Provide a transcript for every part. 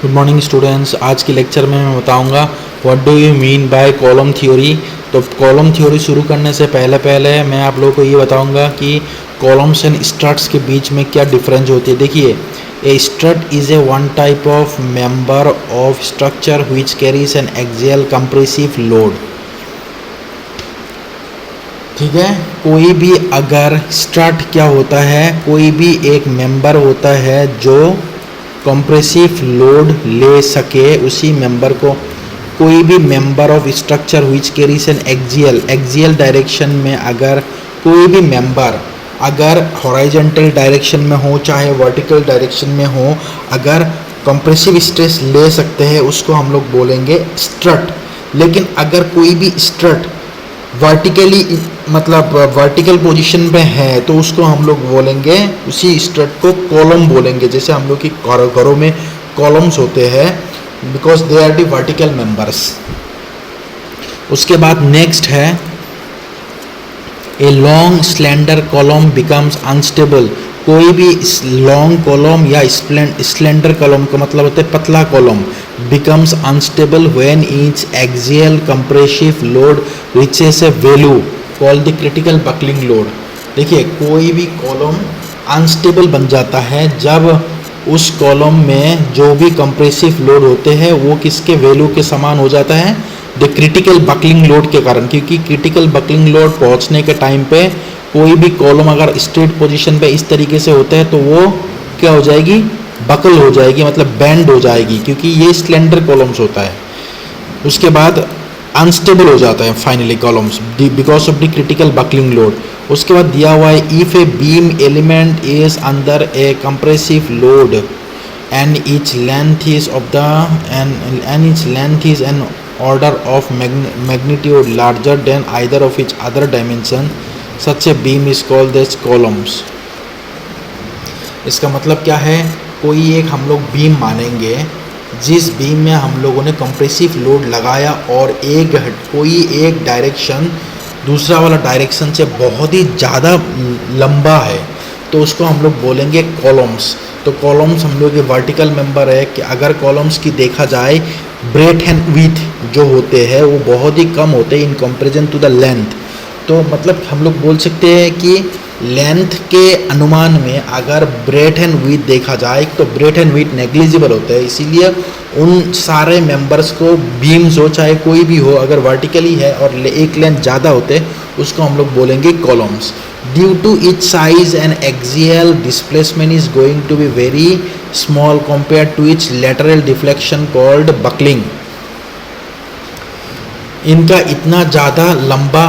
Good morning students. आज के lecture में मैं बताऊंगा what do you mean by column theory. तो कॉलम थ्योरी शुरू करने से पहले मैं आप लोगों को ये बताऊंगा कि कॉलम्स एंड स्ट्रट्स के बीच में क्या डिफरेंस होती है। देखिए, a strut is a one type of member of structure which carries an axial compressive load. ठीक है, कोई भी अगर स्ट्रट क्या होता है, कोई भी एक मेंबर होता है जो कंप्रेसिव लोड ले सके, उसी मेंबर को कोई भी member of structure which carries an axial direction में अगर कोई भी मेंबर अगर हॉरिजॉन्टल डायरेक्शन में हो चाहे वर्टिकल डायरेक्शन में हो, अगर कंप्रेसिव स्ट्रेस ले सकते हैं उसको हम लोग बोलेंगे स्ट्रट। लेकिन अगर कोई भी स्ट्रट वर्टिकली मतलब वर्टिकल पोजीशन में है तो उसको हम लोग बोलेंगे, उसी स्ट्रट को कॉलम बोलेंगे। जैसे हम लोग की घरों में कॉलम्स होते हैं because they are the vertical members. उसके बाद नेक्स्ट है a long slender column becomes unstable. कोई भी लॉन्ग कॉलम या स्लेंडर कॉलम का मतलब होता है पतला column, becomes unstable when each axial compressive load reaches a value called the critical buckling load. देखिए, कोई भी कॉलम अनस्टेबल बन जाता है जब उस कॉलम में जो भी कंप्रेसिव लोड होते हैं वो किसके वैल्यू के समान हो जाता है, द क्रिटिकल बकलिंग लोड के कारण। क्योंकि क्रिटिकल बकलिंग लोड पहुंचने के टाइम पे कोई भी कॉलम अगर स्ट्रेट पोजीशन पे इस तरीके से होता है तो वो क्या हो जाएगी, बकल हो जाएगी, मतलब बेंड हो जाएगी, क्योंकि ये स्लेंडर कॉलम्स होता है। उसके बाद अनस्टेबल हो जाता है finally columns because of the critical buckling load. उसके बाद दिया हुआ है if a beam element is under a compressive load and each length is of the and each length is an order of magnitude larger than either of each other dimension, such a beam is called as columns. इसका मतलब क्या है, कोई एक हम लोग beam मानेंगे जिस बीम में हम लोगों ने कंप्रेसिव लोड लगाया और कोई एक डायरेक्शन दूसरा वाला डायरेक्शन से बहुत ही ज़्यादा लंबा है तो उसको हम लोग बोलेंगे कॉलम्स। तो कॉलम्स हम लोग के वर्टिकल मेंबर है कि अगर कॉलम्स की देखा जाए ब्रेथ एंड विड्थ जो होते हैं वो बहुत ही कम होते हैं in comparison to the length. तो मतलब हम लोग बोल सकते हैं कि लेंथ के अनुमान में अगर ब्रेथ एंड विड्थ देखा जाए तो ब्रेथ एंड विड्थ नेग्लिजिबल होता है। इसीलिए उन सारे मेंबर्स को बीम्स हो चाहे कोई भी हो अगर वर्टिकली है और एक लेंथ ज़्यादा होते उसको हम लोग बोलेंगे columns. Due to each size and axial displacement is going to be very small compare to each lateral deflection called buckling. इनका इतना ज़्यादा लंबा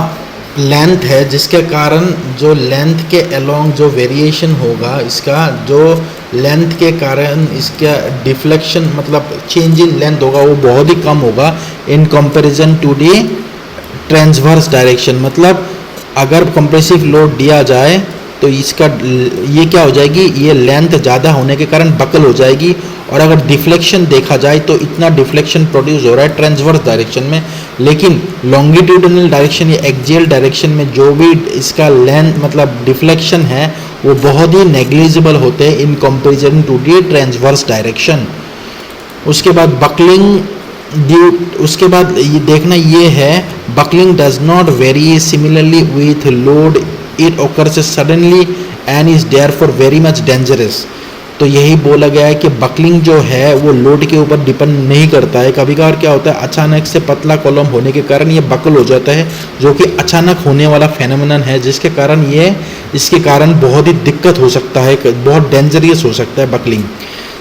लेंथ है जिसके कारण जो लेंथ के अलोंग जो वेरिएशन होगा, इसका जो लेंथ के कारण इसका डिफ्लेक्शन मतलब चेंज इन लेंथ होगा वो बहुत ही कम होगा in comparison to the transverse direction. मतलब अगर कंप्रेसिव लोड दिया जाए तो इसका ये क्या हो जाएगी, ये लेंथ ज़्यादा होने के कारण बकल हो जाएगी। और अगर डिफ्लेक्शन देखा जाए तो इतना डिफ्लेक्शन प्रोड्यूस हो रहा है ट्रांसवर्स डायरेक्शन में, लेकिन लॉन्गिट्यूडिनल डायरेक्शन या एक्सियल डायरेक्शन में जो भी इसका लेंथ मतलब डिफ्लेक्शन है वो बहुत ही नेग्लिजिबल होते हैं in comparison to the transverse direction. उसके बाद बकलिंग उसके बाद ये देखना ये है, buckling does not vary similarly with load, it occurs suddenly and is therefore very much dangerous। तो यही बोला गया है कि बकलिंग जो है वो लोड के ऊपर डिपेंड नहीं करता है। कभी कभार क्या होता है, अचानक से पतला कॉलम होने के कारण ये बकल हो जाता है जो कि अचानक होने वाला फेनोमेनन है, जिसके कारण इसके कारण बहुत ही दिक्कत हो सकता है, बहुत डेंजरियस हो सकता है बकलिंग।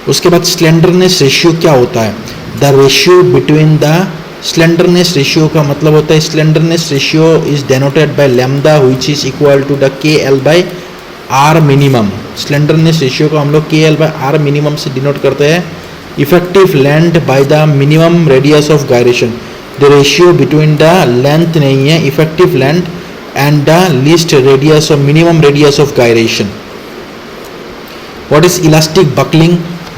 उसके बाद स्लेंडरनेस रेशियो क्या होता है, the ratio between the slenderness ratio का मतलब होता है slenderness ratio is denoted by lambda which is equal to the KL by R minimum. Slenderness ratio को हम लोग KL बाय R मिनिमम से डिनोट करते हैं। Effective length by the minimum radius of gyration, the ratio between the length नहीं है, effective length and the least radius of minimum radius of gyration. What is elastic buckling,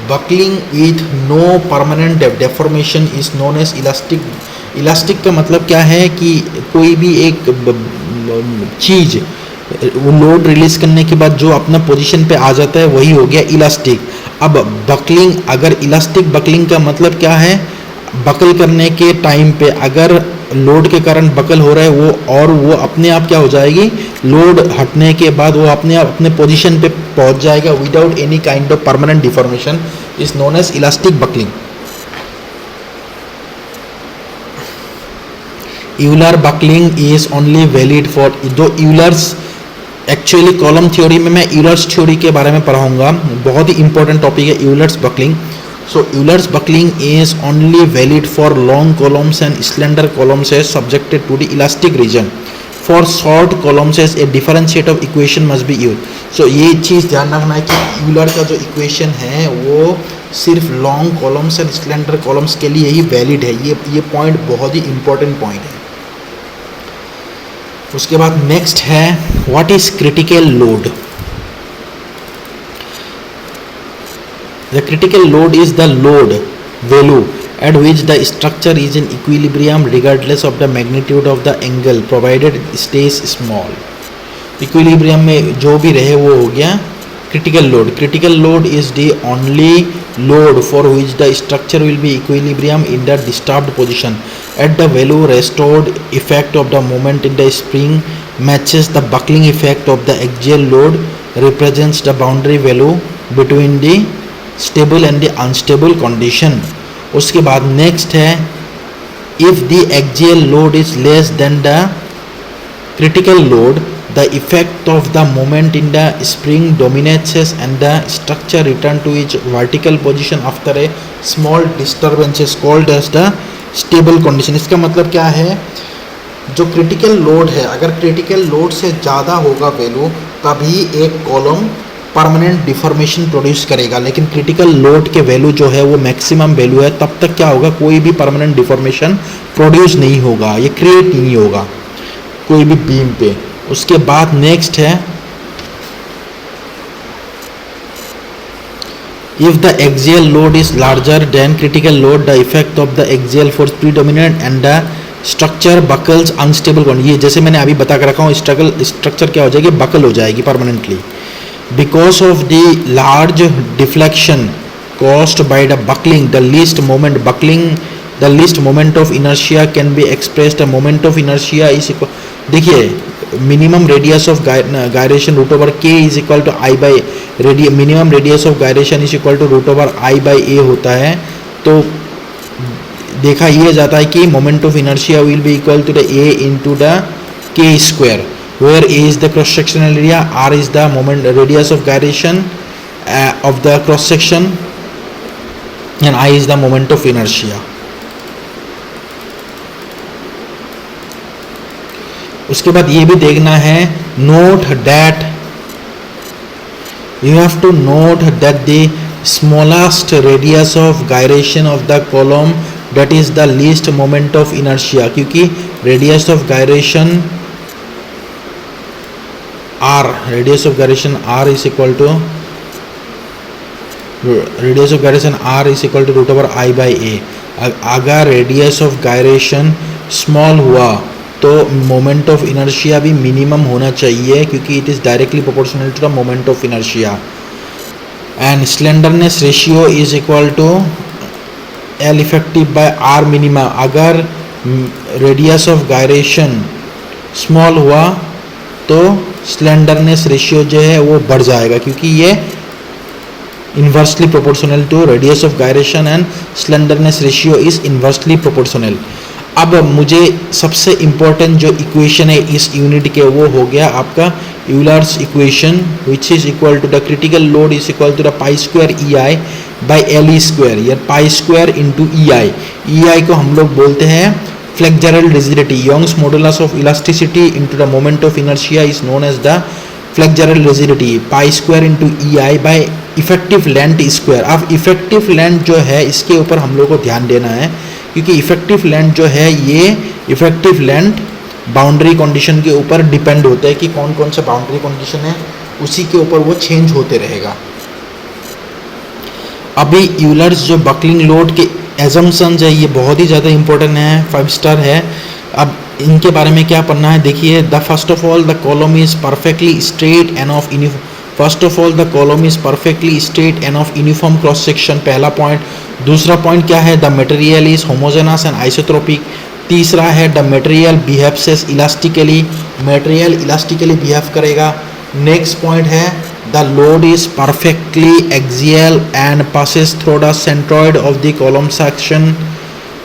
buckling with no permanent deformation is known as elastic. Elastic का मतलब क्या है कि कोई भी एक चीज़ वो लोड रिलीज करने के बाद जो अपना पोजीशन पे आ जाता है वही हो गया इलास्टिक। अब बकलिंग, अगर इलास्टिक बकलिंग का मतलब क्या है, बकल करने के टाइम पे अगर लोड के कारण बकल हो रहा है वो, और वो अपने आप क्या हो जाएगी, लोड हटने के बाद वो अपने आप अपने पोजीशन पे पहुंच जाएगा without any kind of permanent deformation, is known as elastic buckling. Euler buckling is only valid for, जो यूलर्स, एक्चुअली कॉलम थ्योरी में मैं यूलर्स थ्योरी के बारे में पढ़ाऊंगा, बहुत ही इंपॉर्टेंट टॉपिक है Euler's buckling. So Euler's buckling is only valid for long columns and slender columns as subjected to the elastic region. For short columns as a differentiate of equation must be used. So ये चीज़ ध्यान रखना है कि Euler का जो equation है वो सिर्फ long columns and slender columns के लिए ही वैलिड है। ये पॉइंट बहुत ही इंपॉर्टेंट पॉइंट है। उसके बाद नेक्स्ट है what is critical load. The critical load is the load value at which the structure is in equilibrium regardless of the magnitude of the angle provided it stays small. Equilibrium में जो भी रहे वो हो गया critical load. Critical load is the only load for which the structure will be equilibrium in the disturbed position. At the value restored, effect of the moment in the spring matches the buckling effect of the axial load, represents the boundary value between the stable and the unstable condition. उसके बाद next है if the axial load is less than the critical load the effect of the moment in the spring dominates and the structure return to its vertical position after a small disturbances called as the stable condition. इसका मतलब क्या है, जो critical load है, अगर critical load से ज़्यादा होगा वैल्यू तभी एक कॉलम परमानेंट डिफॉर्मेशन प्रोड्यूस करेगा, लेकिन क्रिटिकल लोड के वैल्यू जो है वो मैक्सिमम वैल्यू है तब तक क्या होगा, कोई भी परमानेंट डिफॉर्मेशन प्रोड्यूस नहीं होगा, ये क्रिएट नहीं होगा कोई भी बीम पे। उसके बाद नेक्स्ट है if the axial load is larger than critical load the effect of the axial force predominant and the structure buckles unstable. ये जैसे मैंने अभी बता कर रखा हूँ, स्ट्रक्चर क्या हो जाएगी, बकल हो जाएगी permanently. Because of the large deflection caused by the buckling, the least moment of inertia can be expressed. The moment of inertia is equal, देखिए minimum radius of gyration root over k is equal to I by minimum radius of gyration is equal to root over I by a होता है। तो देखा ये जाता है कि moment of inertia will be equal to the a into the k square, where a is the cross sectional area, r is the moment radius of gyration of the cross section, and I is the moment of inertia. उसके बाद ये भी देखना है, note that you have to note that the smallest radius of gyration of the column that is the least moment of inertia, क्योंकि radius of gyration r, radius of gyration r is equal to root over I by a। अगर radius of gyration small हुआ तो moment of inertia भी minimum होना चाहिए, क्योंकि it is directly proportional to the moment of inertia. And slenderness ratio is equal to L effective by R minima. अगर radius of gyration small हुआ तो slenderness ratio जो है वो बढ़ जाएगा, क्योंकि ये inversely proportional to radius of gyration and slenderness ratio is inversely proportional. अब मुझे सबसे इम्पोर्टेंट जो इक्वेशन है इस यूनिट के वो हो गया आपका Euler's equation, which is equal to the critical load is equal to the pi square E I by L E square, या पाई स्क्वायर इंटू ई आई। ई आई को हम लोग बोलते हैं flexural rigidity. Young's modulus of elasticity into the moment of inertia is known as the flexural rigidity. Pi square into E I by effective length square. अब effective length जो है इसके ऊपर हम लोग को ध्यान देना है, क्योंकि इफेक्टिव लेंथ जो है ये इफेक्टिव लेंथ बाउंड्री कंडीशन के ऊपर डिपेंड होता है कि कौन कौन सा बाउंड्री कंडीशन है, उसी के ऊपर वो चेंज होते रहेगा। अभी यूलर्स जो बकलिंग लोड के एजम्पशंस है ये बहुत ही ज़्यादा इंपॉर्टेंट है, 5 स्टार है। अब इनके बारे में क्या पढ़ना है देखिए, the first of all the column is perfectly straight end of first of all the column is perfectly straight end of uniform cross section, पहला पॉइंट। दूसरा पॉइंट क्या है, the material is homogeneous and isotropic. तीसरा है the material behaves elastically, material elastically behave करेगा। Next point है the load is perfectly axial and passes through the centroid of the column section.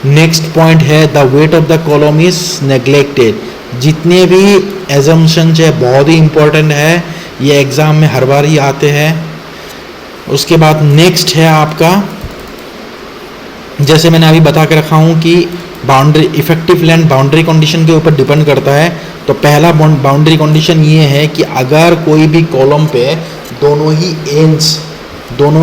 Next point है the weight of the column is neglected. जितने भी assumptions है बहुत ही important है, ये एग्जाम में हर बार ही आते हैं। उसके बाद नेक्स्ट है आपका, जैसे मैंने अभी बता के रखा हूँ कि boundary effective length boundary condition के ऊपर डिपेंड करता है। तो पहला बाउंड्री कंडीशन ये है कि अगर कोई भी कॉलम पे दोनों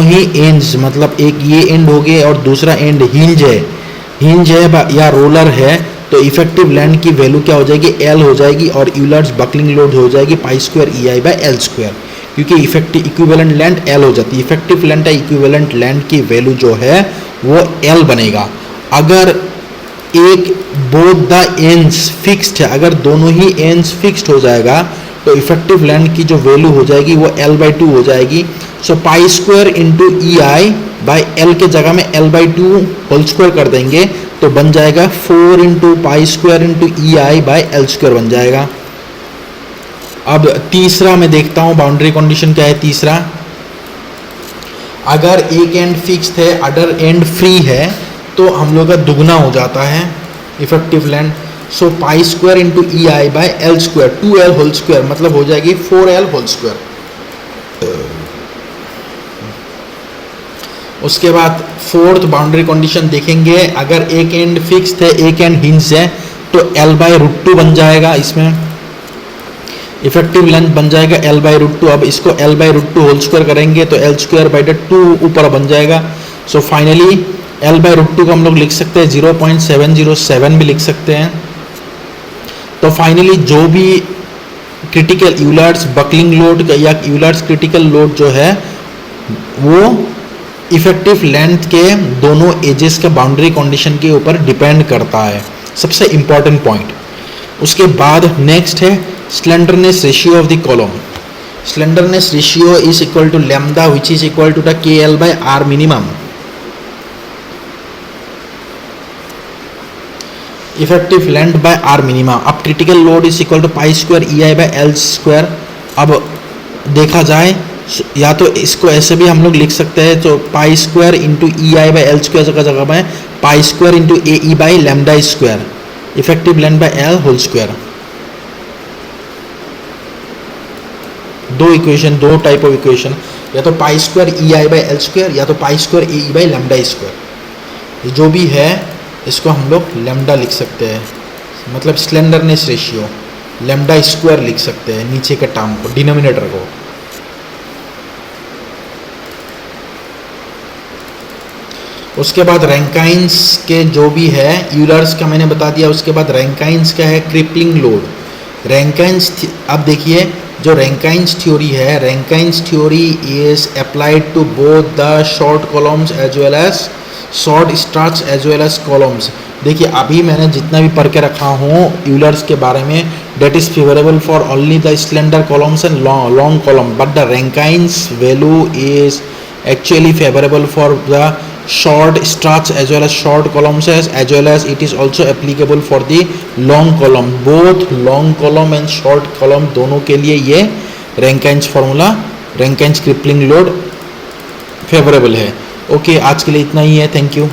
ही एंड्स मतलब एक ये एंड हो गए और दूसरा एंड हिंज है या रोलर है, तो इफेक्टिव लेंथ की वैल्यू क्या हो जाएगी, एल हो जाएगी और यूलर्स बकलिंग लोड हो जाएगी पाई square EI by L square, क्योंकि इफेक्टिव इक्विवेलेंट लेंथ एल हो जाती है। इफेक्टिव लेंथ या इक्विवेलेंट लेंथ की वैल्यू जो है वो एल बनेगा। अगर एक बोथ द एंड्स फिक्स्ड है, अगर दोनों ही एंड्स फिक्स्ड हो जाएगा तो इफेक्टिव लेंथ की जो वैल्यू हो जाएगी वो L/2 हो जाएगी। So pi square into EI by L के जगह में L/2 होल स्क्वायर कर देंगे तो बन जाएगा 4 into pi square into EI by L square बन जाएगा। अब तीसरा मैं देखता हूँ बाउंड्री कंडीशन क्या है। तीसरा, अगर एक एंड फिक्स्ड है अदर एंड फ्री है तो हम लोग का दुगना हो जाता है effective length. So pi square into EI by L square 2L whole square मतलब हो जाएगी 4L होल स्क्वायर। उसके बाद फोर्थ बाउंड्री कंडीशन देखेंगे, अगर एक एंड फिक्स्ड है एक एंड हिंज है तो L/√2 बन जाएगा। इसमें इफेक्टिव लेंथ बन जाएगा L/√2। अब इसको L/√2 होल स्क्वायर करेंगे तो L स्क्वायर बाई 2 ऊपर बन जाएगा। सो फाइनली L/√2 को हम लोग लिख सकते हैं 0.707 भी लिख सकते हैं। तो फाइनली जो भी क्रिटिकल यूलर्स बकलिंग लोड या यूलर्स क्रिटिकल लोड जो है वो इफेक्टिव लेंथ के दोनों एजेस का बाउंड्री कंडीशन के ऊपर डिपेंड करता है, सबसे इंपॉर्टेंट पॉइंट। उसके बाद नेक्स्ट है slenderness ratio of the column. Slenderness ratio is equal to lambda which is equal to the KL/R minimum. Effective length by R minimum. अब critical load is equal to pi square EI by L square. अब देखा जाए या तो इसको ऐसे भी हम लोग लिख सकते हैं, तो pi square into EI by L square का जगह में pi square into AE by lambda square, effective length by L whole square. दो टाइप ऑफ इक्वेशन, या तो pi square EI by L square या तो pi square AE by lambda square. जो भी है इसको हम लोग लैम्डा लिख सकते हैं, मतलब स्लेंडरनेस रेशियो लैम्डा स्क्वायर लिख सकते हैं नीचे के टर्म को, डिनोमिनेटर को। उसके बाद रैंकाइंस के जो भी है यूलर्स का मैंने बता दिया। उसके बाद रैंकाइंस क्या है, क्रिपलिंग लोड। रैंकाइंस, अब देखिए जो रैंकाइंस थ्योरी है, Rankine's theory is applied to both the short columns as well as short struts as well as columns. देखिए अभी मैंने जितना भी पढ़ के रखा हूँ यूलर्स के बारे में, that is favourable for only the slender columns and long column, but the Rankine's value is actually favorable for the short struts as well as short columns as well as it is also applicable for the long column। both long column and short column दोनों के लिए ये Rankine's formula, Rankine's crippling load favourable है। Okay, आज के लिए इतना ही है। Thank you.